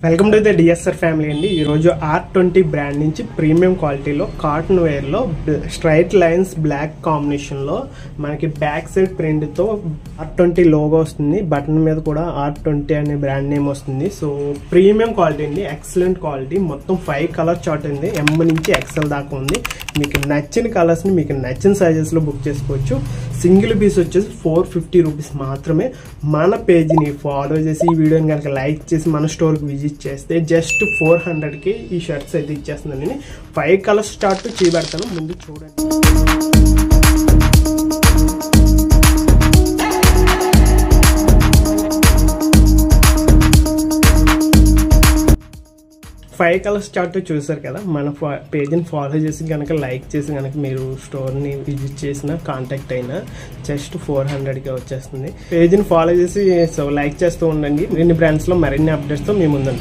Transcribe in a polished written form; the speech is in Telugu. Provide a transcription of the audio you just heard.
Welcome to the DSR family అండి. ఈరోజు R20 బ్రాండ్ నుంచి ప్రీమియం క్వాలిటీలో కాటన్ వేర్లో స్ట్రైట్ లైన్స్ బ్లాక్ కాంబినేషన్లో మనకి బ్యాక్ సైడ్ ప్రింట్తో R20 లోగో వస్తుంది. బటన్ మీద కూడా R20 అనే బ్రాండ్ నేమ్ వస్తుంది. సో ప్రీమియం క్వాలిటీ అండి, ఎక్సలెంట్ క్వాలిటీ. మొత్తం 5 కలర్ చార్ట్ ఉంది, M నుంచి XL దాకా ఉంది. మీకు నచ్చిన కలర్స్ని మీకు నచ్చిన సైజెస్లో బుక్ చేసుకోవచ్చు. సింగిల్ పీస్ వచ్చేసి 450 రూపీస్ మాత్రమే. మన పేజ్ని ఫాలో చేసి ఈ వీడియోని కనుక లైక్ చేసి మన స్టోర్కి విజిట్ చేస్తే జస్ట్ 400కి ఈ షర్ట్స్ అయితే ఇచ్చేస్తున్నాను. 5 కలర్స్ స్టార్ట్ చేయబడతాను, ముందు చూడండి. 5 కలర్స్ చార్ట్ చూసారు కదా. మన పేజ్ని ఫాలో చేసి కనుక లైక్ చేసి కనుక మీరు స్టోర్ని విజిట్ చేసిన కాంటాక్ట్ అయినా జస్ట్ 400కి వచ్చేస్తుంది. పేజ్ని ఫాలో చేసి లైక్ చేస్తూ ఉండండి. ఇన్ని బ్రాండ్స్లో మరిన్ని అప్డేట్స్తో మీ ముందు